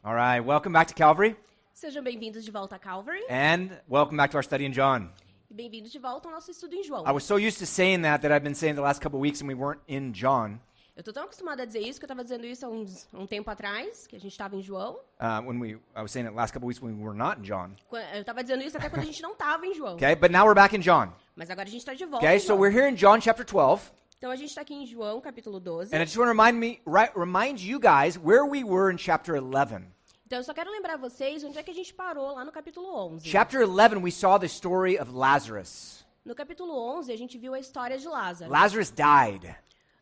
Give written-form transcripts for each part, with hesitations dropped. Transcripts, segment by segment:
All right, welcome back to Calvary, Sejam bem-vindos de volta a Calvary and welcome back to our study in John. e bem-vindos de volta ao nosso estudo em João. I was so used to saying that I've been saying the last couple of weeks and we weren't in John. Eu tô tão acostumada a dizer isso que eu estava dizendo isso há um tempo atrás, que a gente estava em João. I was saying it last couple of weeks when we were not in John. Eu estava dizendo isso até quando a gente não estava em João. Okay, but now we're back in John. Mas agora a gente está de volta Okay, em so João. we're here in John chapter 12, Então a gente está aqui em João, capítulo 12. and I just want to remind you guys where we were in chapter 11. Então eu só quero lembrar vocês onde é que a gente parou lá no capítulo 11. Chapter 11, we saw the story of Lazarus. No capítulo 11 a gente viu a história de Lázaro. Lazarus died.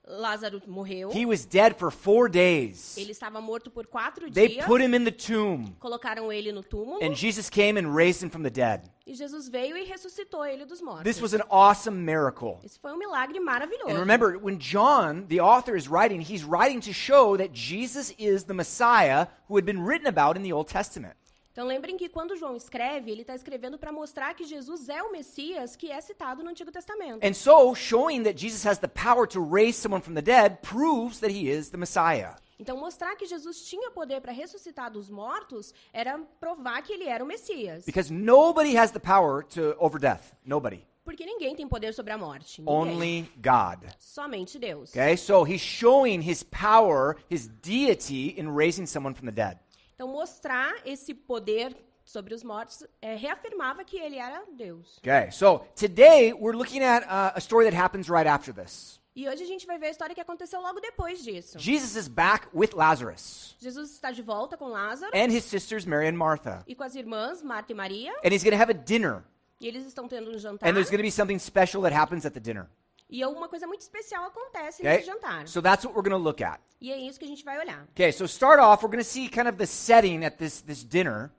Lázaro morreu. He was dead for 4 days. Ele estava morto por 4 They dias. put him in the tomb, Colocaram ele no túmulo. and Jesus came and raised him from the dead. E Jesus veio e ressuscitou ele dos mortos. This was an awesome miracle. Esse foi um milagre maravilhoso. And remember, when John, the author, is writing, he's writing to show that Jesus is the Messiah who had been written about in the Old Testament. Então lembrem que quando João escreve, ele está escrevendo para mostrar que Jesus é o Messias que é citado no Antigo Testamento. And so, showing that Jesus has the power to raise someone from the dead proves that he is the Messiah. Então mostrar que Jesus tinha poder para ressuscitar dos mortos era provar que ele era o Messias. Because nobody has the power over death. Nobody. Porque ninguém tem poder sobre a morte. Ninguém. Only God. Somente Deus. Okay, so he's showing his power, his deity in raising someone from the dead. Então mostrar esse poder sobre os mortos reafirmava que ele era Deus. Okay, so today we're looking at a story that happens right after this. E hoje a gente vai ver a história que aconteceu logo depois disso. Jesus is back with Lazarus Jesus está de volta com Lázaro and his sisters Mary and Martha. e com as irmãs Marta e Maria. And he's going to have a dinner. E eles estão tendo um jantar. And there's going to be something special that happens at the dinner. E uma coisa muito especial acontece Okay? nesse jantar. So that's what we're going to look at. E é isso que a gente vai olhar. Okay, so start off, we're going to see kind of the setting at this dinner.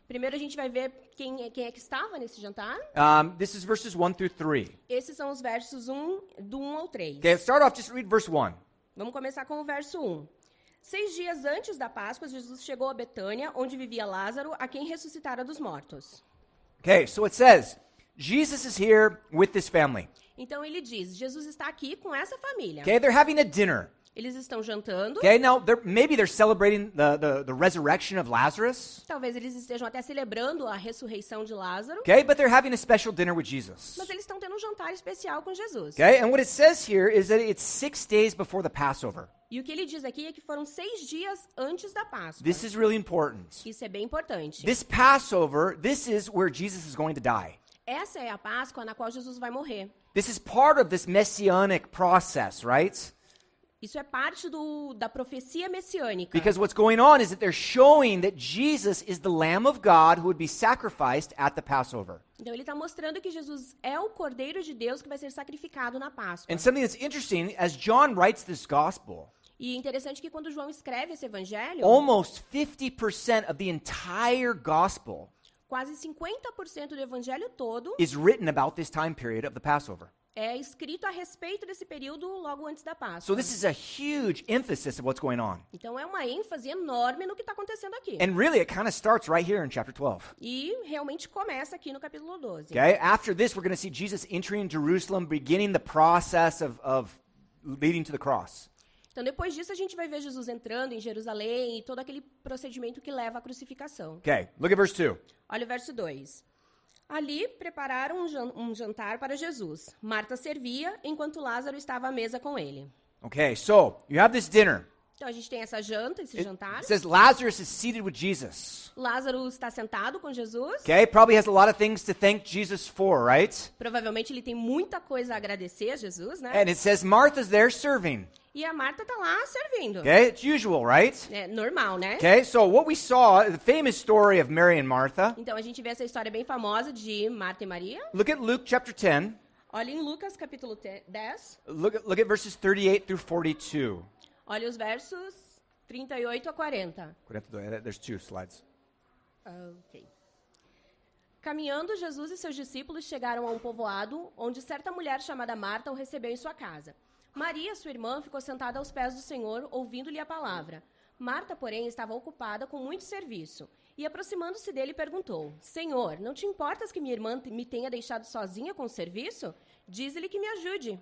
Primeiro a gente vai ver quem é que estava nesse jantar. This is verses 1 through 3. Esses são os versos do 1 ao 3. Okay, start off, just read verse 1. Vamos começar com o verso 1. 6 dias antes da Páscoa, Jesus chegou a Betânia, onde vivia Lázaro, a quem ressuscitara dos mortos. Okay, so it says, Jesus is here with this family. Então ele diz, Jesus está aqui com essa família. Okay, they're having a dinner. Eles estão jantando. Okay, now maybe they're celebrating the resurrection of Lazarus. Talvez eles estejam até celebrando a ressurreição de Lázaro. Okay, but they're having a special dinner with Jesus. Mas eles estão tendo um jantar especial com Jesus. Okay, and what it says here is that it's 6 days before the Passover. E o que ele diz aqui é que foram 6 dias antes da Páscoa. This is really important. Isso é bem importante. This Passover, this is where Jesus is going to die. Essa é a Páscoa na qual Jesus vai morrer. This is part of this messianic process, right? Isso é parte da profecia messiânica. Because what's going on is that they're showing that Jesus is the Lamb of God who would be sacrificed at the Passover. Então ele está mostrando que Jesus é o Cordeiro de Deus que vai ser sacrificado na Páscoa. And something that's interesting, as John writes this gospel, E interessante que quando João escreve esse evangelho, almost 50% of the entire gospel quase 50% do evangelho todo is written about this time period of the Passover. é escrito a respeito desse período logo antes da Páscoa. So this is a huge emphasis of what's going on. Então é uma ênfase enorme no que está acontecendo aqui. And really, it kind of starts right here in chapter 12. E realmente começa aqui no capítulo 12. Okay? After this, we're going to see Jesus entering Jerusalem, beginning the process of leading to the cross. Então depois disso a gente vai ver Jesus entrando em Jerusalém e todo aquele procedimento que leva à crucificação. Okay, look at verse 2. Olha o verso 2. Ali prepararam um jantar para Jesus. Marta servia, enquanto Lázaro estava à mesa com ele. Okay, so you have this dinner. Então a gente tem essa janta, esse jantar. It says Lazarus is seated with Jesus. Lázaro está sentado com Jesus. Okay, probably has a lot of things to thank Jesus for, right? Provavelmente ele tem muita coisa a agradecer a Jesus, né? And it says Martha's there serving. E a Marta está lá servindo. Okay, it's usual, right? É normal, né? Okay, so what we saw, the famous story of Mary and Martha. Então a gente vê essa história bem famosa de Marta e Maria. Look at Luke chapter 10. Olha em Lucas capítulo 10. Look at verses 38 through 42. Olha os versos 38 a 40. 42, there's 2 slides. Ok. Caminhando, Jesus e seus discípulos chegaram a um povoado onde certa mulher chamada Marta o recebeu em sua casa. Maria, sua irmã, ficou sentada aos pés do Senhor, ouvindo-lhe a palavra. Marta, porém, estava ocupada com muito serviço. E, aproximando-se dele, perguntou, Senhor, não te importas que minha irmã me tenha deixado sozinha com o serviço? Dize-lhe que me ajude.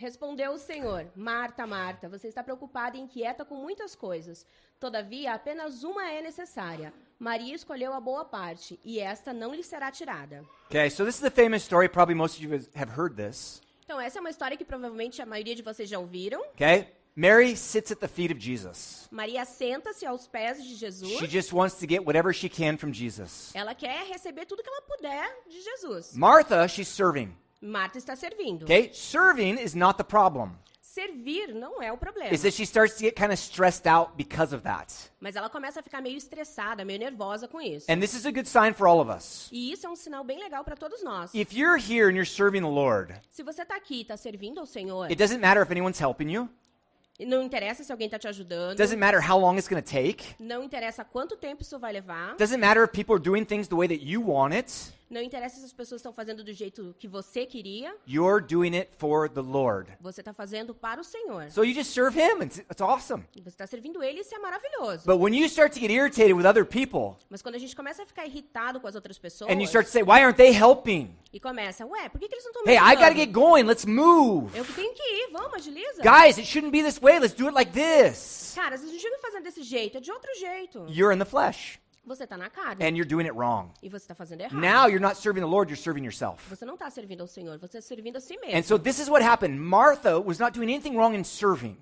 Respondeu o Senhor: Marta, Marta, você está preocupada e inquieta com muitas coisas. Todavia, apenas uma é necessária. Maria escolheu a boa parte, e esta não lhe será tirada. Okay, so this is a famous story. Probably most of you have heard this. Então, essa é uma história que provavelmente a maioria de vocês já ouviram. Okay? Mary sits at the feet of Jesus. Maria senta-se aos pés de Jesus. She just wants to get whatever she can from Jesus. Ela quer receber tudo que ela puder de Jesus. Martha, she's serving. Marta está servindo. Okay? Serving is not the problem. Servir não é o problema. It's that she starts to get kind of stressed out because of that. Mas ela começa a ficar meio estressada, meio nervosa com isso. And this is a good sign for all of us. E isso é um sinal bem legal para todos nós. If you're here and you're serving the Lord, Se você está aqui e está servindo ao Senhor, it doesn't matter if anyone's helping you. não interessa se alguém está te ajudando. It doesn't matter how long it's going to take. Não interessa quanto tempo isso vai levar. It doesn't matter if people are doing things the way that you want it. Não interessa se as pessoas estão fazendo do jeito que você queria. You're doing it for the Lord. Você está fazendo para o Senhor. So you just serve Him. It's awesome. E você está servindo Ele e isso é maravilhoso. But when you start to get irritated with other people, Mas quando a gente começa a ficar irritado com as outras pessoas, and you start to say, why aren't they helping? e começa, ué, por que eles não estão me Hey, I ajudando? gotta get going. Let's move. Eu tenho que ir, vamos, agiliza. Guys, it shouldn't be this way. Let's do it like this. Cara, vocês não devem fazer desse jeito, é de outro jeito. You're in the flesh, Você está na carne and you're doing it wrong. e você está fazendo errado. Now you're not serving the Lord, you're serving yourself. Você não está servindo ao Senhor, você está servindo a si mesmo. And so this is what happened. Martha was not doing anything wrong in serving.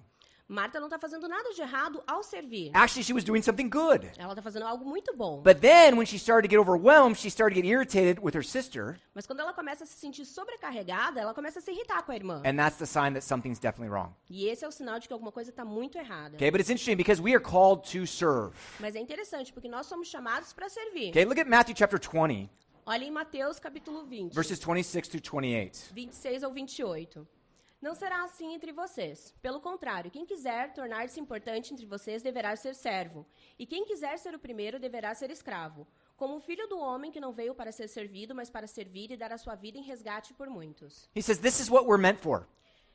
Marta não está fazendo nada de errado ao servir. Actually, she was doing something good. Ela está fazendo algo muito bom. But then when she started to get overwhelmed, she started to get irritated with her sister. Mas quando ela começa a se sentir sobrecarregada, ela começa a se irritar com a irmã. And that's the sign that something's definitely wrong. E esse é o sinal de que alguma coisa está muito errada. Okay, but it's interesting because we are called to serve. Mas é interessante, porque nós somos chamados para servir. Okay, look at Matthew chapter 20, Olha em Mateus capítulo 20, verses 26 through 28. 26 ao 28. Não será assim entre vocês. Pelo contrário, quem quiser tornar-se importante entre vocês deverá ser servo. E quem quiser ser o primeiro deverá ser escravo. Como o filho do homem que não veio para ser servido, mas para servir e dar a sua vida em resgate por muitos. He says this is what we're meant for.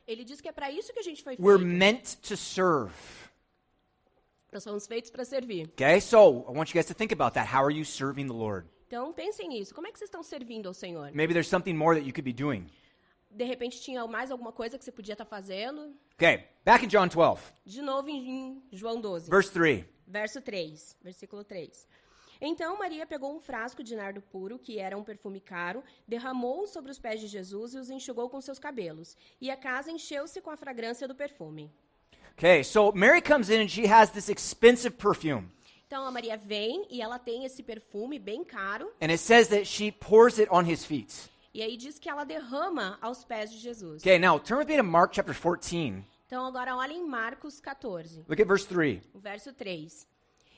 Ele diz que é para isso que a gente foi We're feito. meant to serve. Nós fomos feitos para servir. Okay, so I want you guys to think about that. How are you serving the Lord? Então, pensem nisso. Como é que vocês estão servindo ao Senhor? Maybe there's something more that you could be doing. De repente, tinha mais alguma coisa que você podia estar fazendo? Okay, back in John 12, De novo em João 12. verse 3. Verso 3, versículo 3. Então Maria pegou um frasco de nardo puro, que era um perfume caro, derramou-o sobre os pés de Jesus e os enxugou com seus cabelos. E a casa encheu-se com a fragrância do perfume. Okay, so Mary comes in and she has this expensive perfume. Então a Maria vem e ela tem esse perfume bem caro. And it says that she pours it on his feet. E aí diz que ela derrama aos pés de Jesus. Okay, now turn with me to Mark chapter 14. Então agora olhem em Marcos 14, Look at verse 3. o verso 3.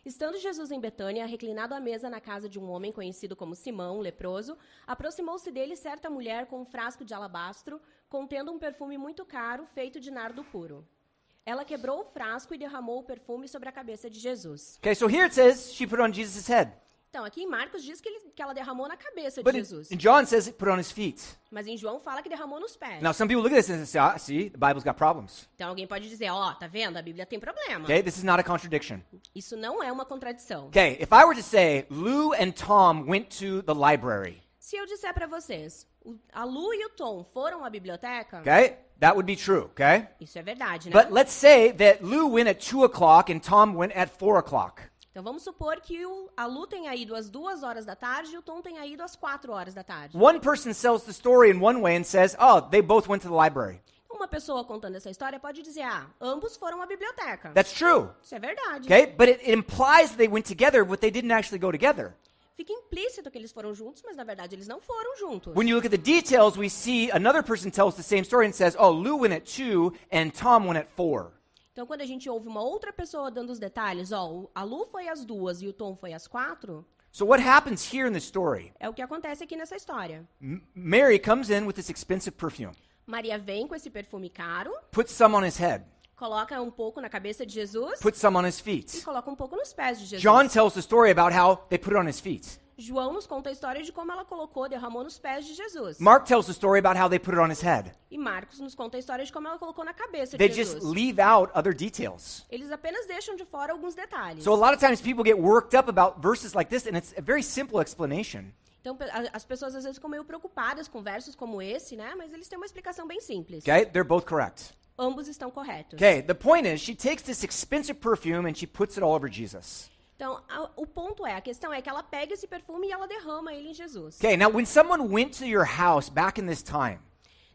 Estando Jesus em Betânia, reclinado à mesa na casa de um homem conhecido como Simão, leproso, aproximou-se dele certa mulher com um frasco de alabastro, contendo um perfume muito caro, feito de nardo puro. Ela quebrou o frasco e derramou o perfume sobre a cabeça de Jesus. Okay, so here it says she put it on Jesus' head. Então, aqui em Marcos diz que ela derramou na cabeça de But Jesus. in John it says it put it on his feet. Mas em João fala que derramou nos pés. Now some people look at this and say, ah, see, the Bible's got problems. Então alguém pode dizer, ó, tá vendo? A Bíblia tem problema. Okay, this is not a contradiction. Isso não é uma contradição. Okay, if I were to say Lou and Tom went to the library, Se eu disser pra vocês, a Lu e o Tom foram à biblioteca, okay, that would be true, okay? isso é verdade, né? But let's say that Lou went at 2 o'clock and Tom went at 4 o'clock. Então vamos supor que a Lu tenha ido às 2 horas da tarde e o Tom tenha ido às 4 horas da tarde. One person sells the story in one way and says, oh, they both went to the library. Uma pessoa contando essa história pode dizer, ambos foram à biblioteca. That's true, Isso é verdade. okay? But it implies that they went together, but they didn't actually go together. Fica implícito que eles foram juntos, mas na verdade eles não foram juntos. When you look at the details, we see another person tells the same story and says, oh, Lou went at 2 and Tom went at 4. Então, quando a gente ouve uma outra pessoa dando os detalhes, a Lu foi às 2 e o Tom foi às 4, So what happens here in the story? é o que acontece aqui nessa história. Mary comes in with this expensive perfume, Maria vem com esse perfume caro, puts some on his head, coloca um pouco na cabeça de Jesus puts some on his e feet. coloca um pouco nos pés de Jesus. John tells the story about how they put it on his feet. João nos conta a história de como ela derramou nos pés de Jesus. Mark tells the story about how they put it on his head. E Marcos nos conta a história de como ela colocou na cabeça They de just Jesus. leave out other details. Eles apenas deixam de fora alguns detalhes. So a lot of times people get worked up about verses like this, and it's a very simple explanation. Então, as pessoas às vezes ficam meio preocupadas com versos como esse, né? Mas eles têm uma explicação bem simples. Okay? They're both correct. Ambos estão corretos. Okay, the point is, she takes this expensive perfume and she puts it all over Jesus. Então, o ponto a questão é que ela pega esse perfume e ela derrama ele em Jesus. Okay, now when someone went to your house back in this time,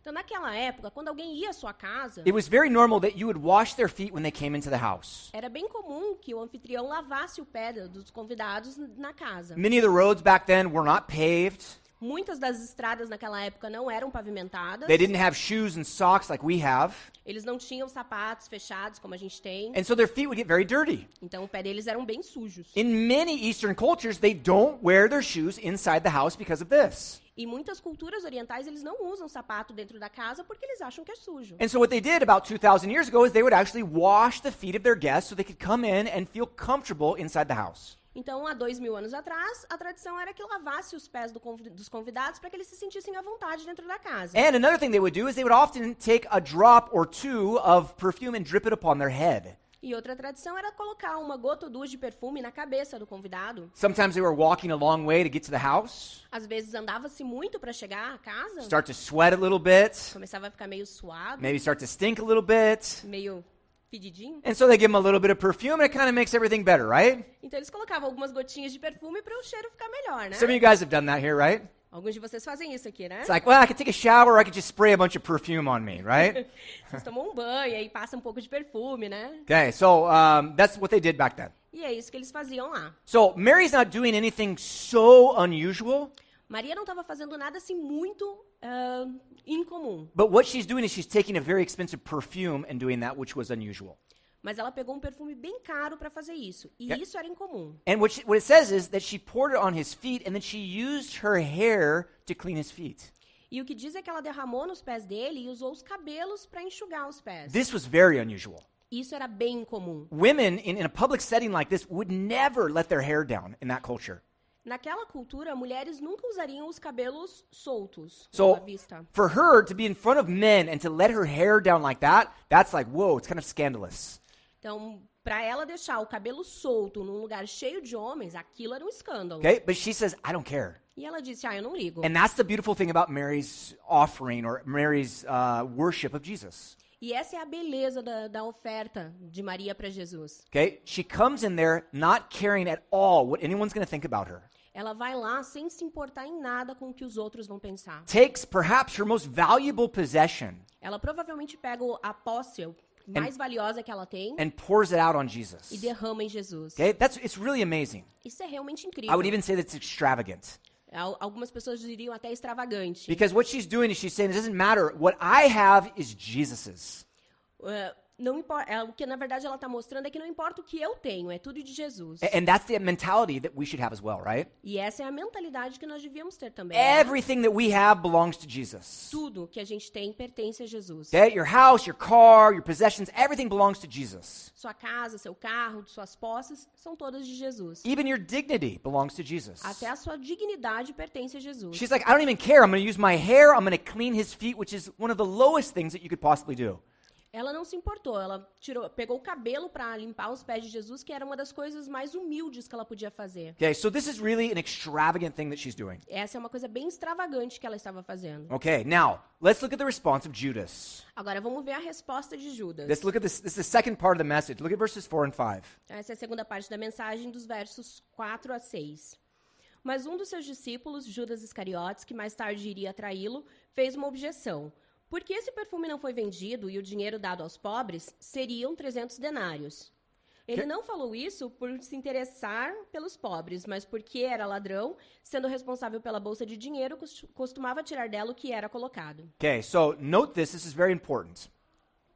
Então, naquela época, quando alguém ia à sua casa, it was very normal that you would wash their feet when they came into the house. era bem comum que o anfitrião lavasse o pé dos convidados na casa. Many of the roads back then were not paved. Muitas das estradas naquela época não eram pavimentadas. They didn't have shoes and socks like we have. Eles não tinham sapatos fechados como a gente tem. And so their feet would get very dirty. Então, o pé deles eram bem sujos. In many Eastern cultures, they don't wear their shoes inside the house because of this. E muitas culturas orientais, eles não usam sapato dentro da casa porque eles acham que é sujo. And so what they did about 2,000 years ago is they would actually wash the feet of their guests so they could come in and feel comfortable inside the house. Então, há 2.000 anos atrás, a tradição era que lavasse os pés dos convidados para que eles se sentissem à vontade dentro da casa. And another thing they would do is they would often take a drop or two of perfume and drip it upon their head. E outra tradição era colocar uma gota ou duas de perfume na cabeça do convidado. Sometimes they were walking a long way to get to the house, Às vezes andava-se muito para chegar à casa, start to sweat a little bit, começava a ficar meio suado, maybe start to stink a little bit. meio fedidinho. And so they give them a little bit of perfume and it kind of makes everything better, right? Então eles colocavam algumas gotinhas de perfume para o cheiro ficar melhor, né? Some of you guys have done that here, right? Alguns de vocês fazem isso aqui, né? It's like, well, I could take a shower or I could just spray a bunch of perfume on me, right? Vocês tomam um banho e passa um pouco de perfume, né? Okay, so that's what they did back then. E é isso que eles faziam lá. So Mary's not doing anything so unusual, Maria não estava fazendo nada assim muito incomum. but what she's doing is she's taking a very expensive perfume and doing that, which was unusual. Mas ela pegou um perfume bem caro para fazer isso. E Yeah. isso era incomum. And what it says is that she poured it on his feet and then she used her hair to clean his feet. E o que diz é que ela derramou nos pés dele e usou os cabelos para enxugar os pés. This was very unusual. Isso era bem incomum. Women in a public setting like this would never let their hair down in that culture. Naquela cultura, mulheres nunca usariam os cabelos soltos So à vista. for her to be in front of men and to let her hair down like that, that's like, whoa, it's kind of scandalous. Então, para ela deixar o cabelo solto num lugar cheio de homens, aquilo era um escândalo. Okay? But she says, I don't care. E ela disse, eu não ligo. And that's the beautiful thing about Mary's offering or Mary's worship of Jesus. E essa é a beleza da oferta de Maria para Jesus. Okay? She comes in there not caring at all what anyone's going to think about her. Ela vai lá sem se importar em nada com o que os outros vão pensar. Takes perhaps her most valuable possession Ela provavelmente pega a posse mais valiosa que ela tem and pours it out on Jesus. e derrama em Jesus. Okay? It's really amazing. Isso é realmente I incrível. would even say that's extravagant. Algumas pessoas diriam até extravagante. Because what she's doing is she's saying it doesn't matter. What I have is Jesus's. Não importa, o que na verdade ela está mostrando é que não importa o que eu tenho, é tudo de Jesus. And that's the mentality that we should have as well, right? E essa é a mentalidade que nós devíamos ter também. Né? Everything that we have belongs to Jesus. Tudo que a gente tem pertence a Jesus. Okay? Your house, your car, your possessions, everything belongs to Jesus. Sua casa, seu carro, suas posses, são todas de Jesus. Even your dignity belongs to Jesus. Até a sua dignidade pertence a Jesus. She's like, I don't even care. I'm going to use my hair. I'm going to clean his feet, which is one of the lowest things that you could possibly do. Ela não se importou, ela pegou o cabelo para limpar os pés de Jesus, que era uma das coisas mais humildes que ela podia fazer. Okay, so this is really an extravagant thing that she's doing. Essa é uma coisa bem extravagante que ela estava fazendo. Okay, now, let's look at the response of Judas. Agora vamos ver a resposta de Judas. Let's look at this. This is the second part of the message. Look at verses 4 and 5. Essa é a segunda parte da mensagem, dos versos 4 a 6. Mas um dos seus discípulos, Judas Iscariotes, que mais tarde iria traí-lo, fez uma objeção. Porque esse perfume não foi vendido e o dinheiro dado aos pobres seriam 300 denários. Ele não falou isso por se interessar pelos pobres, mas porque era ladrão, sendo responsável pela bolsa de dinheiro, costumava tirar dela o que era colocado. Okay, so note this. This is very important.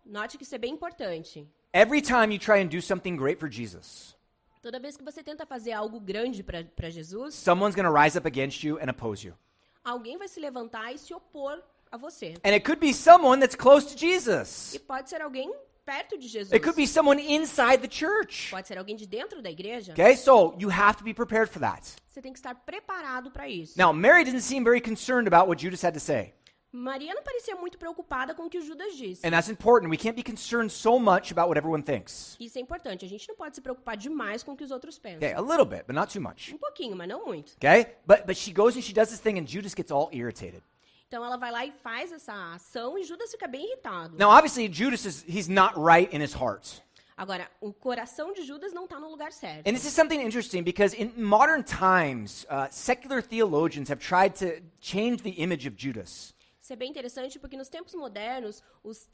Note que isso é bem importante. Every time you try and do something great for Jesus, Toda vez que você tenta fazer algo grande para Jesus, someone's going to rise up against you and oppose you. alguém vai se levantar e se opor a você. And it could be someone that's close to Jesus. E pode ser alguém perto de Jesus. It could be someone inside the church. Pode ser alguém de dentro da igreja. Okay, so you have to be prepared for that. Você tem que estar preparado para isso. Now, Mary didn't seem very concerned about what Judas had to say. Maria não parecia muito preocupada com o que o Judas disse. And that's important. We can't be concerned so much about what everyone thinks. Isso é importante. A gente não pode se preocupar demais com o que os outros pensam. Okay, a little bit, but not too much. Um pouquinho, mas não muito. Okay? But she goes and she does this thing and Judas gets all irritated. Então ela vai lá e faz essa ação e Judas fica bem irritado. Now, obviously, he's not right in his heart. Agora, o coração de Judas não está no lugar certo. And this is something interesting because in modern times, secular theologians have tried to change the image of Judas. Isso é bem interessante porque nos tempos modernos, os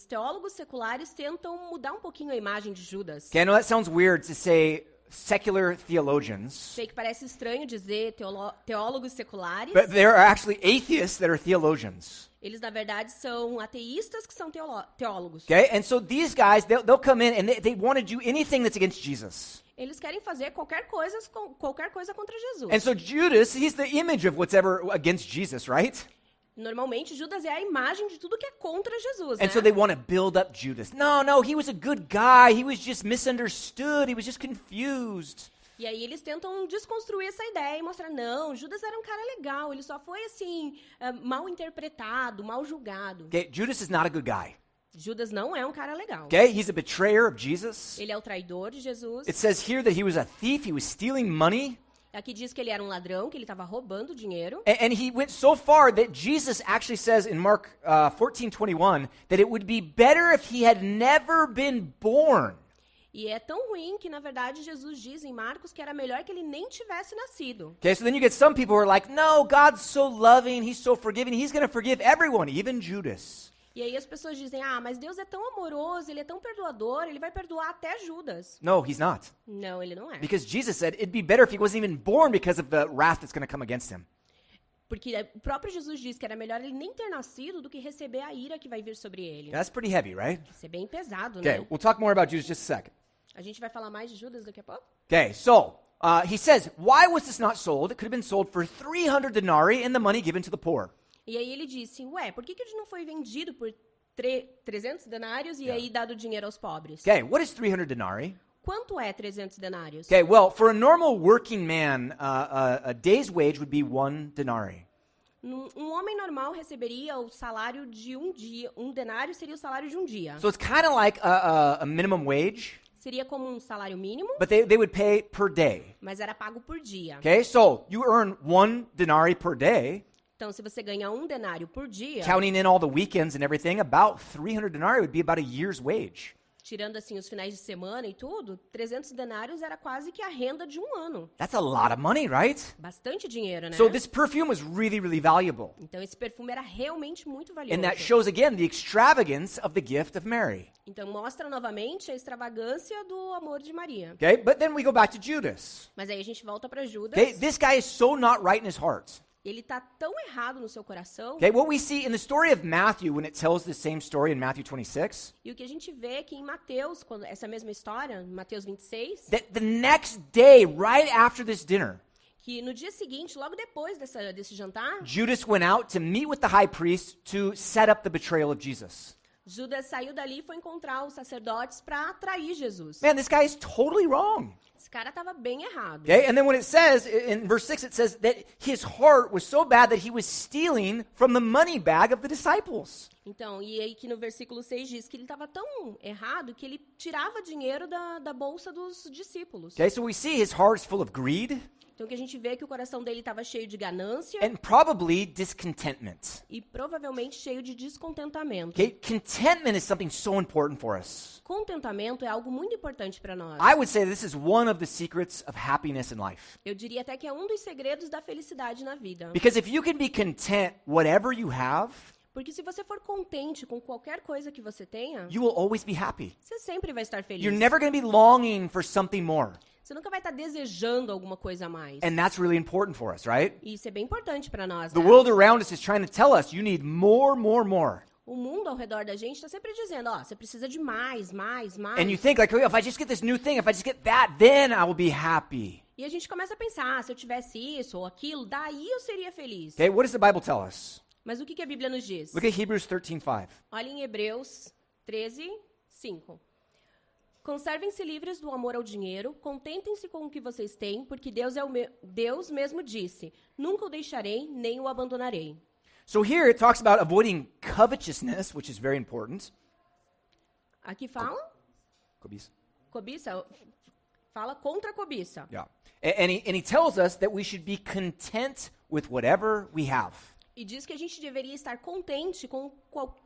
teólogos seculares tentam mudar um pouquinho a imagem de Judas. Okay, I know that sounds weird to say secular theologians, Sei que parece estranho dizer teólogos seculares. but there are actually atheists that are theologians. Eles, na verdade, são ateístas que são teólogos. Okay, and so these guys, they'll come in and they want to do anything that's against Jesus. Eles querem fazer qualquer coisa contra Jesus. And so Judas, he's the image of what's ever against Jesus, right? Normalmente, Judas é a imagem de tudo que é contra Jesus, And né? so they want to build up Judas. No, he was a good guy. He was just misunderstood. He was just confused. E aí eles tentam desconstruir essa ideia e mostrar, não, Judas era um cara legal, ele só foi, assim, mal interpretado, mal julgado. Okay, Judas is not a good guy. Judas não é um cara legal. Okay, he's a betrayer of Jesus. Ele é o traidor de Jesus. It says here that he was a thief. He was stealing money. Aqui diz que ele era um ladrão, que ele estava roubando dinheiro. And he went so far that Jesus actually says in Mark 14:21 that it would be better if he had never been born. E é tão ruim que, na verdade, Jesus diz em Marcos que era melhor que ele nem tivesse nascido. Okay, so then you get some people who are like, no, God's so loving, he's so forgiving, he's going to forgive everyone, even Judas. E aí as pessoas dizem, mas Deus é tão amoroso, ele é tão perdoador, ele vai perdoar até Judas. No, he's not. Não, ele não é. Because Jesus said it'd be better if he wasn't even born because of the wrath that's going to come against him. Porque o próprio Jesus diz que era melhor ele nem ter nascido do que receber a ira que vai vir sobre ele. That's pretty heavy, right? Isso é bem pesado, Okay, né? we'll talk more about Judas in just a second. A gente vai falar mais de Judas daqui a pouco? Okay, so he says, why was this not sold? It could have been sold for 300 denarii and the money given to the poor. E aí ele disse, por que ele não foi vendido por 300 denários e aí dado dinheiro aos pobres? Okay, what is 300 denarii? Quanto é 300 denários? Okay, well, for a normal working man, a day's wage would be 1 denarii. Um homem normal receberia o salário de um dia. Um denário seria o salário de um dia. So it's kind of like a minimum wage, Seria como um salário mínimo, but they would pay per day. mas era pago por dia. Okay, so you earn 1 denarii per day, Então, se você ganha um denário por dia, counting in all the weekends and everything, about 300 denarii would be about a year's wage. tirando assim os finais de semana e tudo, 300 denários era quase que a renda de um ano. That's a lot of money, right? Bastante dinheiro, né? So this perfume was really, really valuable. Então, esse perfume era realmente muito valioso. And that shows again the extravagance of the gift of Mary. Então, mostra novamente a extravagância do amor de Maria. Okay, but then we go back to Judas. Mas aí a gente volta para Judas. Okay, this guy is so not right in his heart. Ele tá tão errado no seu coração. Okay, what we see in the story of Matthew, when it tells the same story in Matthew 26, E o que a gente vê aqui em Mateus, quando essa mesma história, em Mateus 26, that the next day, right after this dinner, que no dia seguinte, logo depois desse jantar, Judas went out to meet with the high priest to set up the betrayal of Jesus. Judas saiu dali e foi encontrar os sacerdotes para atrair Jesus. Man, this guy is totally wrong. Esse cara estava bem errado. Okay, and then when it says, in verse 6, it says that his heart was so bad that he was stealing from the money bag of the disciples. Então, e aí que no versículo 6 diz que ele estava tão errado que ele tirava dinheiro da bolsa dos discípulos. Okay, so we see his heart is full of greed Então, o que a gente vê é que o coração dele estava cheio de ganância and probably discontentment. e provavelmente cheio de descontentamento. Okay, contentment is something so important for us. Contentamento é algo muito importante para nós. I would say this is one of the secrets of happiness in life. Eu diria até que é um dos segredos da felicidade na vida. Because if you can be content whatever you have, Porque se você for contente com qualquer coisa que você tenha, you will always be happy. você sempre vai estar feliz. You're never going to be longing for something more. Você nunca vai estar desejando alguma coisa a mais. And that's really important for us, right? E isso é bem importante para nós, The né? world around us is trying to tell us you need more, more, more. O mundo ao redor da gente está sempre dizendo, você precisa de mais, mais, mais. And you think like, oh, if I just get this new thing, if I just get that, then I will be happy. E a gente começa a pensar, se eu tivesse isso ou aquilo, daí eu seria feliz. Okay, what does the Bible tell us? Mas o que a Bíblia nos diz? Look at Hebrews 13:5. Olha em Hebreus 13, 5. Conservem-se livres do amor ao dinheiro, contentem-se com o que vocês têm, porque Deus mesmo disse, nunca o deixarei, nem o abandonarei. So here it talks about avoiding covetousness, which is very important. Aqui fala Cobiça. cobiça, fala contra a cobiça. Yeah. And he tells us that we should be content with whatever we have. E diz que a gente deveria estar contente com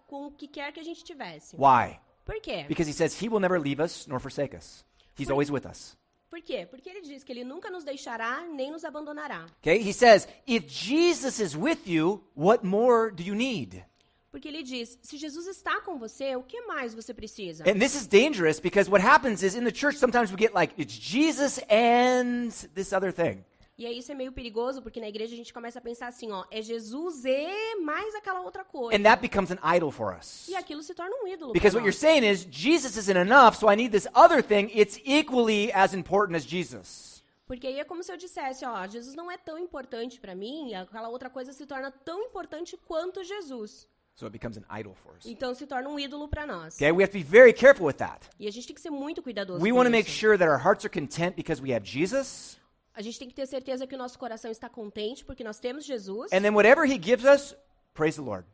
o que quer que a gente tivesse. Why? Por quê? Because he says he will never leave us nor forsake us. He's always with us. Por quê? Porque ele diz que ele nunca nos deixará nem nos abandonará. Okay? He says, if Jesus is with you, what more do you need? Porque ele diz, se Jesus está com você, o que mais você precisa? And this is dangerous because what happens is in the church sometimes we get like, it's Jesus and this other thing. E aí isso é meio perigoso, porque na igreja a gente começa a pensar assim, ó, é Jesus e mais aquela outra coisa. And that becomes an idol for us. E aquilo se torna um ídolo Because pra what you're nós. saying is, Jesus isn't enough, so I need this other thing. It's equally as important as Jesus. Porque aí é como se eu dissesse, ó, Jesus não é tão importante pra mim, e aquela outra coisa se torna tão importante quanto Jesus. So it becomes an idol for us. Então se torna um ídolo pra nós. Okay, we have to be very careful with that. E a gente tem que ser muito cuidadoso We com want to make isso. sure that our hearts are content because we have Jesus. A gente tem que ter certeza que o nosso coração está contente porque nós temos Jesus. And then whatever he gives us, praise the Lord.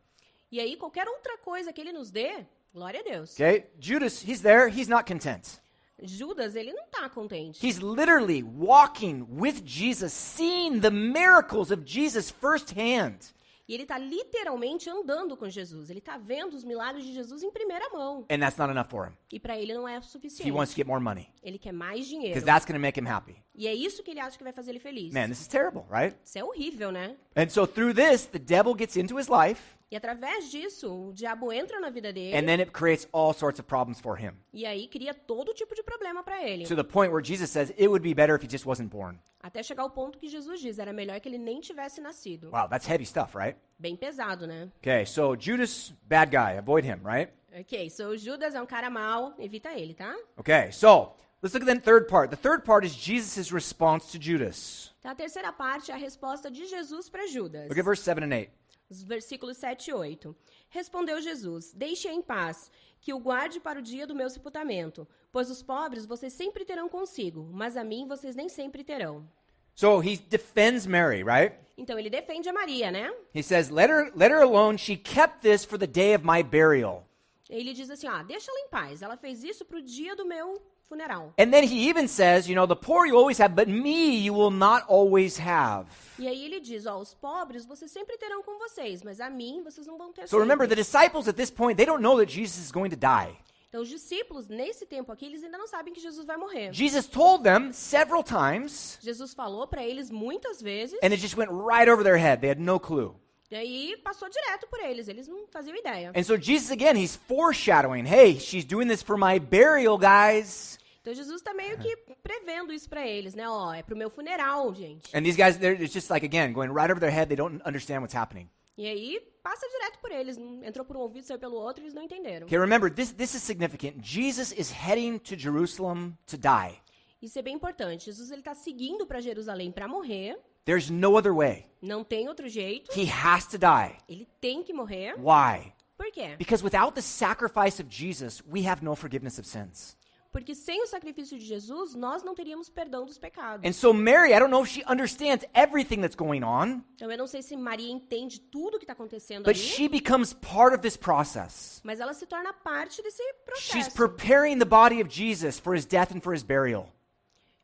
E aí qualquer outra coisa que ele nos dê, glória a Deus. Okay? Judas, he's there, he's not content. Judas, ele não está contente. He's literally walking with Jesus, seeing the miracles of Jesus firsthand. E ele está literalmente andando com Jesus. Ele está vendo os milagres de Jesus em primeira mão. And that's not enough for him. E para ele não é He suficiente. wants to get more money Ele quer mais dinheiro. because that's going to make him happy. E é isso que ele acha que vai fazer ele feliz. Man, this is terrible, right? Isso é horrível, né? And so through this, the devil gets into his life, E através disso, o diabo entra na vida dele. and then it creates all sorts of problems for him. E aí cria todo tipo de problema para ele. To the point where Jesus says it would be better if he just wasn't born. Até chegar ao ponto que Jesus diz, era melhor que ele nem tivesse nascido. Wow, that's heavy stuff, right? Bem pesado, né? Okay, so Judas, bad guy, avoid him, right? Ok, so Judas é um cara mau, evita ele, tá? Okay, so let's look at the third part. The third part is Jesus' response to Judas. Então, a terceira parte é a resposta de Jesus para Judas. Look at verse 7 and 8. Os versículos 7 e 8. Respondeu Jesus, deixe-a em paz, que o guarde para o dia do meu sepultamento, pois os pobres vocês sempre terão consigo, mas a mim vocês nem sempre terão. So he defends Mary, right? Então, ele defende a Maria, né? He says, let her alone. She kept this for the day of my burial. Ele diz assim, deixa ela em paz, ela fez isso para o dia do meu funeral. And then he even says, the poor you always have, but me you will not always have. E aí ele diz, os pobres vocês sempre terão com vocês, mas a mim vocês não vão ter So remember, sempre. the disciples at this point, they don't know that Jesus is going to die. Então, os discípulos, nesse tempo aqui, eles ainda não sabem que Jesus vai morrer. Jesus told them several times, Jesus falou para eles muitas vezes, and it just went right over their head. They had no clue. e aí passou direto por eles não faziam ideia. And so Jesus, again, he's foreshadowing, hey, she's doing this for my burial, guys. Então, Jesus está meio que prevendo isso para eles, né? É pro meu funeral, gente. And these guys, it's just like, again, going right over their head. They don't understand what's happening. E aí, passa direto por eles. Entrou por um ouvido, saiu pelo outro, eles não entenderam. Okay, remember, this is significant. Jesus is heading to Jerusalem to die. Isso é bem importante. Jesus ele está seguindo para Jerusalém para morrer. There's no other way. Não tem outro jeito. He has to die. Ele tem que morrer. Why? Por quê? Because without the sacrifice of Jesus, we have no forgiveness of sins. Porque sem o sacrifício de Jesus, nós não teríamos perdão dos pecados. And so Mary, I don't know if she understands everything that's going on, Então, eu não sei se Maria entende tudo o que está acontecendo but ali, she becomes part of this process. mas ela se torna parte desse She's processo. preparing the body of Jesus for his death and for his burial.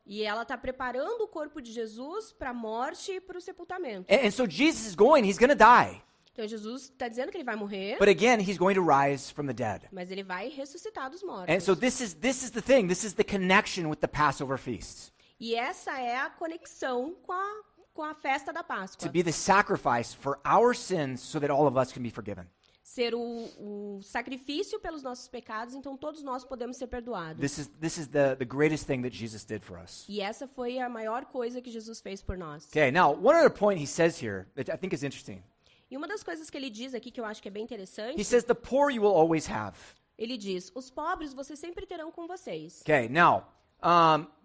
E ela está preparando o corpo de Jesus para a morte e para o sepultamento. And so Jesus is going, he's going to die. Então, Jesus está dizendo que ele vai morrer, But again, he's going to rise from the dead. mas ele vai ressuscitar dos mortos. And so this is the thing. This is the connection with the Passover feast. E essa é a conexão com a festa da Páscoa. To be the sacrifice for our sins so that all of us can be forgiven. Ser o sacrifício pelos nossos pecados, então todos nós podemos ser perdoados. This is the greatest thing that Jesus did for us. E essa foi a maior coisa que Jesus fez por nós. Okay, now one other point he says here that I think is interesting. E uma das coisas que ele diz aqui que eu acho que é bem interessante, He says the poor you will always have. ele diz, os pobres vocês sempre terão com vocês. Okay, now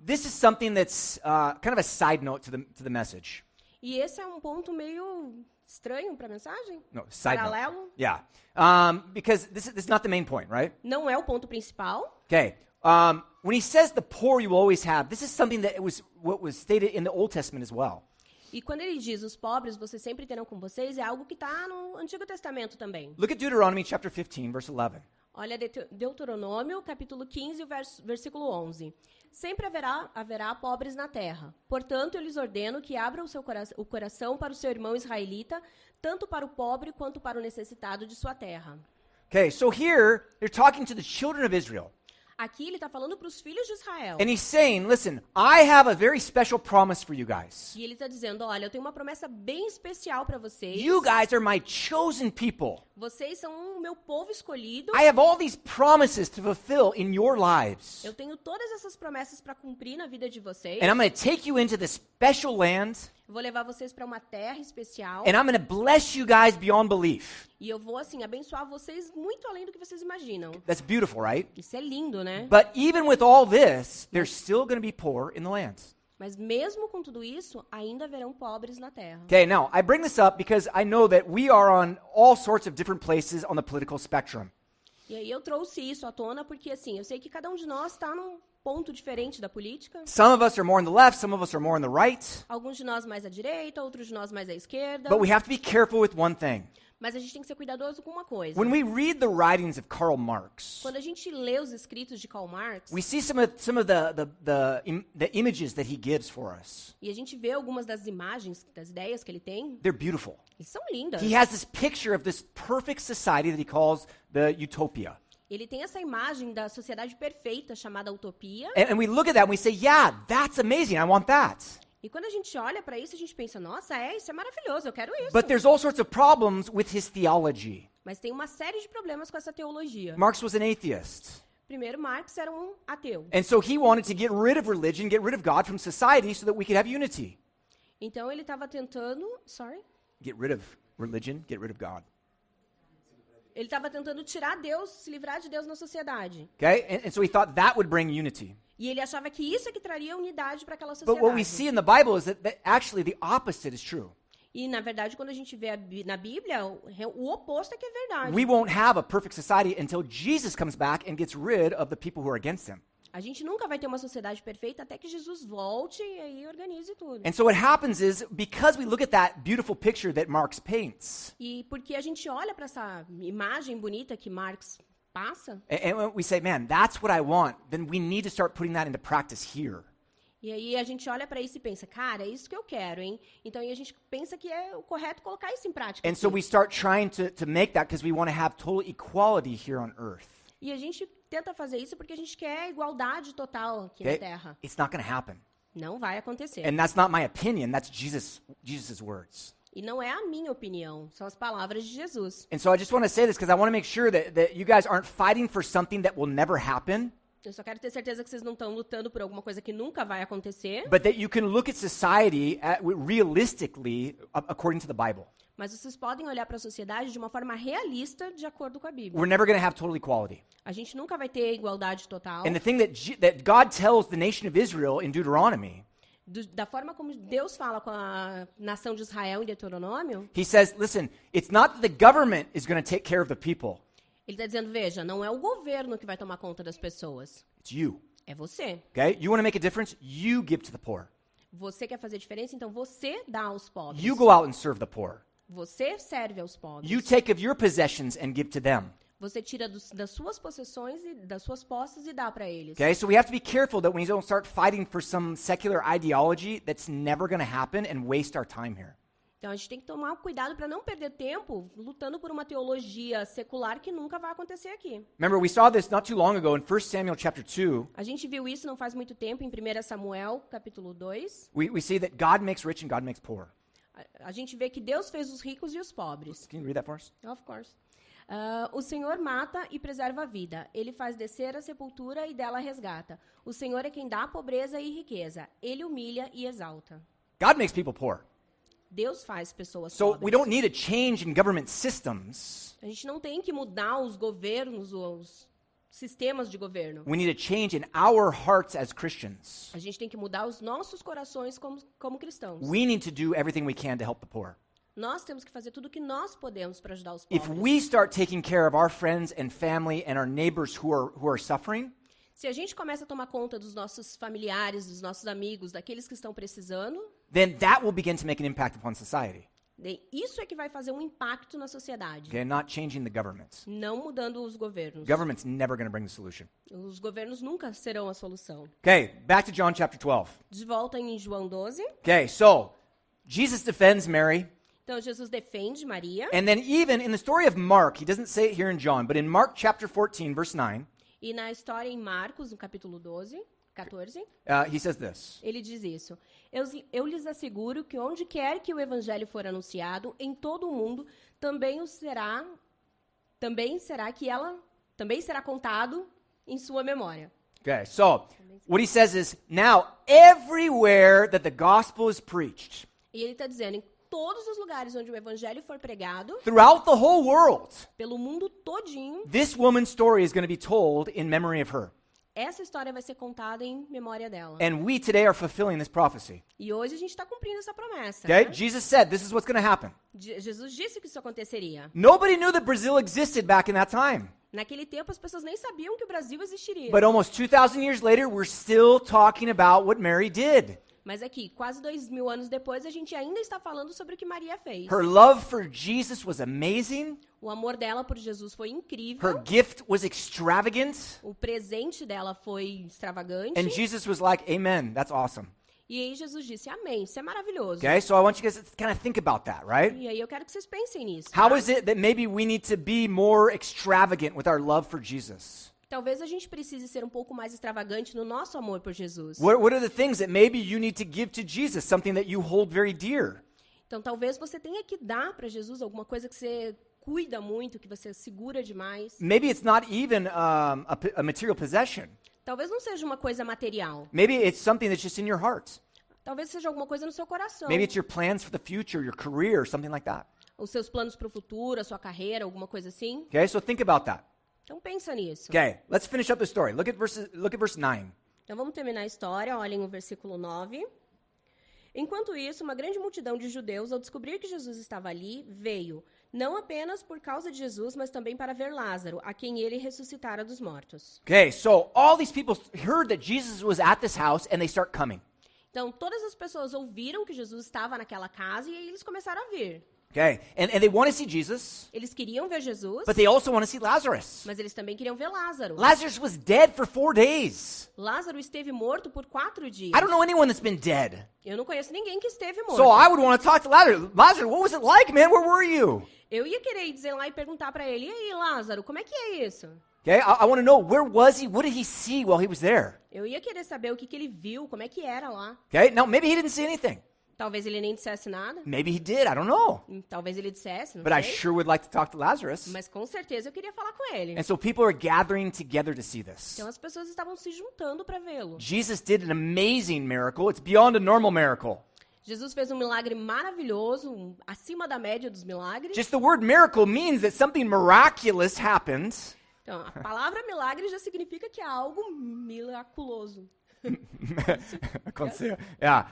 this is something that's kind of a side note to the message. E esse é um ponto meio estranho para a mensagem? No, side Paralelo? note. Yeah, because this is not the main point, right? Não é o ponto principal. Okay, when he says the poor you will always have, this is something that what was stated in the Old Testament as well. E quando ele diz os pobres vocês sempre terão com vocês, é algo que está no Antigo Testamento também. Look at Deuteronomy chapter 15, verse 11. Olha Deuteronômio, capítulo 15, versículo 11. Sempre haverá pobres na terra. Portanto, eu lhes ordeno que abram o coração para o seu irmão israelita, tanto para o pobre quanto para o necessitado de sua terra. Okay, so here they're talking to the children of Israel. Aqui ele está falando para os filhos de Israel. And he's saying, listen, I have a very special promise for you guys. E ele está dizendo, olha, eu tenho uma promessa bem especial para vocês. You guys are my chosen people. Vocês são o meu povo escolhido. I have all these promises to fulfill in your lives. Eu tenho todas essas promessas para cumprir na vida de vocês. And I'm going to take you into this special land. Eu vou levar vocês para uma terra especial. And I'm going to bless you guys beyond belief. E eu vou, assim, abençoar vocês muito além do que vocês imaginam. That's beautiful, right? Isso é lindo, né? But even with all this, there's still going to be poor in the land. Mas mesmo com tudo isso, ainda haverão pobres na terra. Okay, now, I bring this up because I know that we are on all sorts of different places on the political spectrum. E aí eu trouxe isso à tona porque, assim, eu sei que cada um de nós está num ponto diferente da política. Some of us are more on the left, some of us are more on the right. Alguns de nós mais à direita, outros de nós mais à esquerda. But we have to be careful with one thing. Mas a gente tem que ser cuidadoso com uma coisa. When we read the writings of Karl Marx, Quando a gente lê os escritos de Karl Marx, we see some of the images that he gives for us. e a gente vê algumas das imagens, das ideias que ele tem, They're beautiful. e são lindas. He has this picture of this perfect society that he calls the utopia. Ele tem essa imagem da sociedade perfeita chamada utopia. And we look at that and we say, yeah, that's amazing. I want that. E quando a gente olha para isso, a gente pensa, nossa, isso é maravilhoso, eu quero isso. But there's all sorts of problems with his theology. Mas tem uma série de problemas com essa teologia. Marx was an atheist. Primeiro, Marx era um ateu. And so he wanted to get rid of religion, get rid of God from society so that we could have unity. Então ele estava tentando, Get rid of religion, get rid of God. Ele estava tentando tirar Deus, se livrar de Deus na sociedade. Okay? And so he thought that would bring unity. E ele achava que isso é que traria unidade para aquela But what we sociedade. see in the Bible is that actually the opposite is true. E, na verdade, quando a gente vê na Bíblia, o oposto é que é verdade. We won't have a perfect society until Jesus comes back and gets rid of the people who are against him. A gente nunca vai ter uma sociedade perfeita até que Jesus volte e aí organize tudo. And so what happens is, because we look at that beautiful picture that Marx paints, E porque a gente olha para essa imagem bonita que Marx passa, and we say, man, that's what I want, then we need to start putting that into practice here. e aí a gente olha para isso e pensa, cara, é isso que eu quero, hein? Então aí a gente pensa que é o correto colocar isso em prática. And so we start trying to make that because we want to have total equality here on earth. E a gente tenta fazer isso porque a gente quer igualdade total aqui na Okay? Terra. It's not going to happen. Não vai acontecer. And that's not my opinion, that's Jesus' words. E não é a minha opinião, são as palavras de Jesus. And so I just want to say this because I want to make sure that you guys aren't fighting for something that will never happen, Eu só quero ter certeza que vocês não estão lutando por alguma coisa que nunca vai acontecer, but that you can look at society realistically according to the Bible. mas vocês podem olhar para a sociedade de uma forma realista, de acordo com a Bíblia. We're never going to have total equality. A gente nunca vai ter igualdade total. And the thing that God tells the nation of Israel in Deuteronomy, Da forma como Deus fala com a nação de Israel em Deuteronômio, he says, listen, it's not that the government is going to take care of the people. ele está dizendo, veja, não é o governo que vai tomar conta das pessoas, It's you. é você. Okay? You want to make a difference? You give to the poor. Você quer fazer diferença, então você dá aos pobres. You go out and serve the poor. Você serve aos pobres. You take of your possessions and give to them. Você tira das suas possessões e das suas posses e dá para eles. Okay? So we have to be careful that we don't start fighting for some secular ideology that's never going to happen and waste our time here. Então a gente tem que tomar cuidado para não perder tempo lutando por uma teologia secular que nunca vai acontecer aqui. Remember, we saw this not too long ago in 1 Samuel chapter 2. A gente viu isso não faz muito tempo em 1 Samuel, capítulo 2. We see that God makes rich and God makes poor. A gente vê que Deus fez os ricos e os pobres. Can you read that for us? Of course. O Senhor mata e preserva a vida. Ele faz descer a sepultura e dela resgata. O Senhor é quem dá pobreza e riqueza. Ele humilha e exalta. God makes people poor. Deus faz pessoas So pobres. we don't need a change in government systems. A gente não tem que mudar os governos, os sistemas de governo. We need a change in our hearts as Christians. A gente tem que mudar os nossos corações como cristãos. We need to do everything we can to help the poor. Nós temos que fazer tudo o que nós podemos para ajudar os If pobres. we start taking care of our friends and family and our neighbors who are suffering, Se a gente começa a tomar conta dos nossos familiares, dos nossos amigos, daqueles que estão precisando, then that will begin to make an impact upon society. Isso é que vai fazer um impacto na sociedade. Okay, not changing the government. Não mudando os governos. Government's never going to bring the solution. Os governos nunca serão a solução. Okay, back to John chapter 12. De volta em João 12. Okay, so Jesus defends Mary. Então Jesus defende Maria. And then even in the story of Mark, he doesn't say it here in John, but in Mark chapter 14, verse 9. E na história em Marcos, no capítulo 14, He says this. ele diz isso. Eu lhes asseguro que onde quer que o evangelho for anunciado, em todo o mundo, também será contado em sua memória. Okay, so what he says is, now everywhere that the gospel is preached, E ele está dizendo, em todos os lugares onde o evangelho for pregado, throughout the whole world, pelo mundo todinho, this woman's story is going to be told in memory of her. essa história vai ser contada em memória dela. And we today are fulfilling this prophecy. E hoje a gente está cumprindo essa promessa. Okay? Né? Jesus said this is what's going to happen. Jesus disse que isso aconteceria. Nobody knew that Brazil existed back in that time. Naquele tempo, as pessoas nem sabiam que o Brasil existiria. But almost 2,000 years later, we're still talking about what Mary did. Mas aqui, quase 2000 anos depois, a gente ainda está falando sobre o que Maria fez. Her love for Jesus was amazing. O amor dela por Jesus foi incrível. Her gift was extravagant. O presente dela foi extravagante. And Jesus was like, amen, that's awesome. E aí Jesus disse, amém, isso é maravilhoso. Okay, so I want you guys to kind of think about that, right? E aí eu quero que vocês pensem nisso. How Tá? is it that maybe we need to be more extravagant with our love for Jesus? Talvez a gente precise ser um pouco mais extravagante no nosso amor por Jesus. What are the things that maybe you need to give to Jesus, something that you hold very dear? Então talvez você tenha que dar para Jesus alguma coisa que você cuida muito, que você segura demais. Maybe it's not even a material possession. Talvez não seja uma coisa material. Maybe it's something that's just in your heart. Talvez seja alguma coisa no seu coração. Maybe it's your plans for the future, your career, something like that. Os seus planos para o futuro, a sua carreira, alguma coisa assim. Okay, so think about that. Então pensa nisso. Okay, let's finish up the story. Look at verse 9. Então vamos terminar a história, olhem o versículo 9. Enquanto isso, uma grande multidão de judeus, ao descobrir que Jesus estava ali, veio, não apenas por causa de Jesus, mas também para ver Lázaro, a quem ele ressuscitara dos mortos. Okay, so all these people heard that Jesus was at this house and they start coming. Então todas as pessoas ouviram que Jesus estava naquela casa e aí eles começaram a vir. Okay, and they want to see Jesus, Eles queriam ver Jesus, but they also want to see Lazarus. mas eles também queriam ver Lázaro. Lazarus was dead for 4 days. Lázaro esteve morto por 4 dias. I don't know anyone that's been dead. Eu não conheço ninguém que esteve morto. So I would want to talk to Lazarus. Lazarus, what was it like, man? Where were you? Eu ia querer dizer lá e perguntar para ele, e aí, Lázaro, como é que é isso? Okay, I want to know, where was he? What did he see while he was there? Eu ia querer saber o que ele viu, como é que era lá. Okay, now maybe he didn't see anything. Talvez ele nem dissesse nada. Maybe he did, I don't know. Talvez ele dissesse, não But I sei. sure would like to talk to Lazarus. Mas com certeza eu queria falar com ele. And so people are gathering together to see this. Então as pessoas estavam se juntando para vê-lo. Jesus did an amazing miracle. It's beyond a normal miracle. Jesus fez um milagre maravilhoso, acima da média dos milagres. Just the word miracle means that something miraculous happened. Então, a palavra milagre já significa que é algo miraculoso. Aconteceu. Yeah.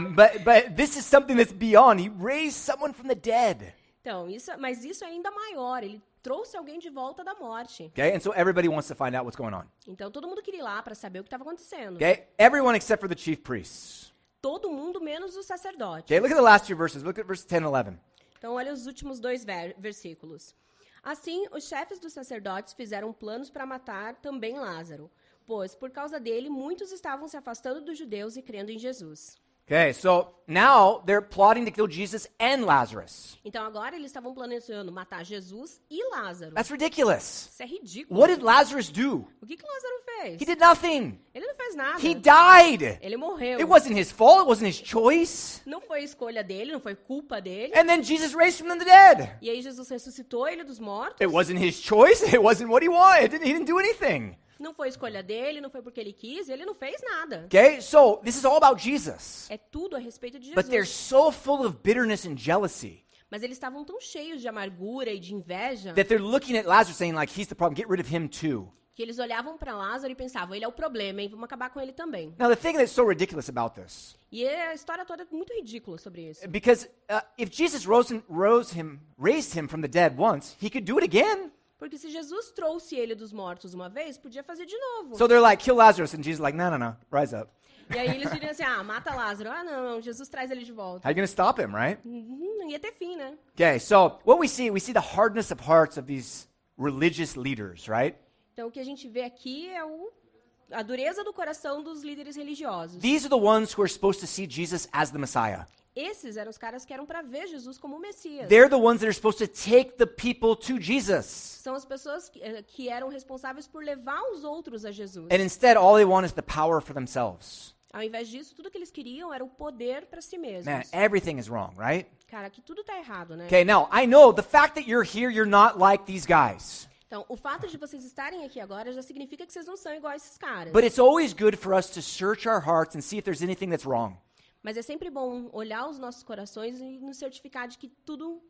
But this is something that's beyond. He raised someone from the dead. Então, mas isso é ainda maior. Ele trouxe alguém de volta da morte. Okay, and so everybody wants to find out what's going on. Então, todo mundo queria ir lá para saber o que estava acontecendo. Okay, everyone except for the chief priests. Todo mundo menos o sacerdote. Okay, look at the last 2 verses. Look at verse 10 and 11. Então, olha os últimos 2 versículos. Assim, os chefes dos sacerdotes fizeram planos para matar também Lázaro, pois, por causa dele, muitos estavam se afastando dos judeus e crendo em Jesus. Okay, so now they're plotting to kill Jesus and Lazarus. Então, agora eles estavam planejando matar Jesus e Lázaro. That's ridiculous. Isso é ridículo. What did Lazarus do? O que Lázaro fez? He did nothing. Ele não fez nada. He died. Ele morreu. It wasn't his fault. It wasn't his choice. Não foi escolha dele, não foi culpa dele. And then Jesus raised from the dead. E aí Jesus ressuscitou ele dos mortos. It wasn't his choice. It wasn't what he wanted. He didn't do anything. Não foi escolha dele, não foi porque ele quis, ele não fez nada. Okay, so this is all about Jesus. É tudo a respeito de But they're Jesus. so full of bitterness and jealousy Mas eles estavam tão cheios de amargura e de inveja that they're looking at Lazarus saying like, he's the problem. Get rid of him too. que eles olhavam para Lázaro e pensavam, ele é o problema, hein? Vamos acabar com ele também. Now the thing that's so ridiculous about this, E a história toda é muito ridícula sobre isso. because if Jesus raised him from the dead once, he could do it again. Porque se Jesus trouxe ele dos mortos uma vez, podia fazer de novo. So they're like, kill Lazarus, and Jesus is like, no, rise up. E aí eles diriam assim, mata Lázaro. Não, Jesus traz ele de volta. How are you going to stop him, right? Não ia ter fim, né? Okay, so what we see the hardness of hearts of these religious leaders, right? Então o que a gente vê aqui é a dureza do coração dos líderes religiosos. These are the ones who are supposed to see Jesus as the Messiah. Esses eram os caras que eram para ver Jesus como o Messias. They're the ones that are supposed to take the people to Jesus. São as pessoas que eram responsáveis por levar os outros a Jesus. And instead, all they want is the power for themselves. Ao invés disso, tudo que eles queriam era o poder para si mesmos. Man, everything is wrong, right? Cara, aqui tudo tá errado, né? Okay, now, I know the fact that you're here, you're not like these guys. Então, o fato de vocês estarem aqui agora já significa que vocês não são igual a esses caras. But it's always good for us to search our hearts and see if there's anything that's wrong. Mas é sempre bom olhar os nossos corações e nos certificar de que tudo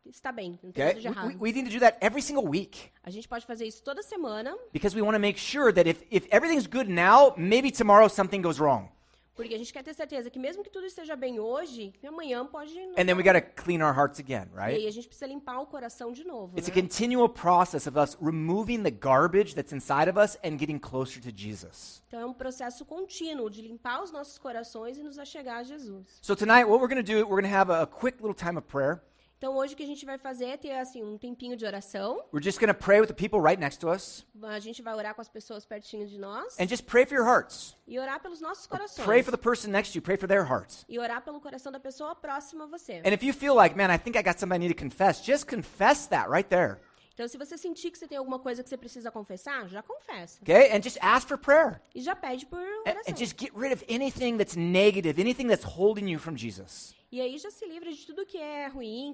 está bem, não tem nada de errado. We need to do that every single week. A gente pode fazer isso toda semana. Because we want to make sure that if everything's good now, maybe tomorrow something goes wrong. Porque a gente quer ter certeza que mesmo que tudo esteja bem hoje, amanhã pode não. And then we got to clean our hearts again, E right? aí a gente precisa limpar o coração de novo, It's a né? continual process of us removing the garbage that's inside of us and getting closer to Jesus. Então é um processo contínuo de limpar os nossos corações e nos achegar a Jesus. So tonight, what we're going to do, we're going to have a quick little time of prayer. Então hoje o que a gente vai fazer é ter assim um tempinho de oração. We're just going to pray with the people right next to us A gente vai orar com as pessoas pertinho de nós and just pray for your hearts. e orar pelos nossos corações. Pray for the person next to you, pray for their hearts. E orar pelo coração da pessoa próxima a você. And if you feel like, man, I think I got something I need to confess, just confess that right there. Então se você sentir que você tem alguma coisa que você precisa confessar, já confessa. Okay? And just ask for prayer. E já pede por And oração. just get rid of anything that's negative, anything that's holding you from Jesus. E aí já se livra de tudo que é ruim,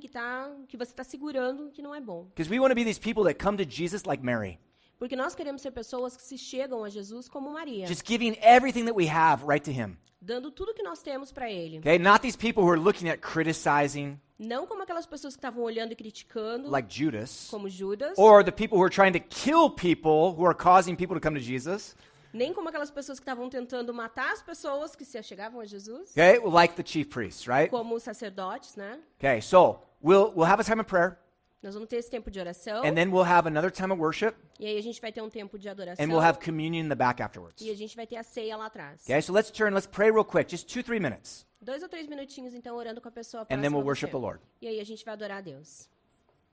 que você está segurando, que não é bom. Because we want to be these people that come to Jesus like Mary, Porque nós queremos ser pessoas que se chegam a Jesus como Maria, just giving everything that we have right to him. dando tudo que nós temos para ele. Okay? Not these people who are looking at criticizing, Não como aquelas pessoas que estavam olhando e criticando, like Judas, como Judas, or the people who are trying to kill people who are causing people to come to Jesus. nem como aquelas pessoas que estavam tentando matar as pessoas que se achegavam a Jesus, Okay? Like the chief priests, right? como os sacerdotes, né? Okay, so we'll have a time of prayer, Nós vamos ter esse tempo de oração, and then we'll have another time of worship, e aí a gente vai ter um tempo de adoração, and we'll have communion in the back afterwards. e a gente vai ter a ceia lá atrás. Okay, so let's pray real quick, just 2-3 minutes, 2 ou 3 minutinhos, então, orando com a pessoa and próxima then we'll a worship você. the Lord. E aí a gente vai adorar a Deus.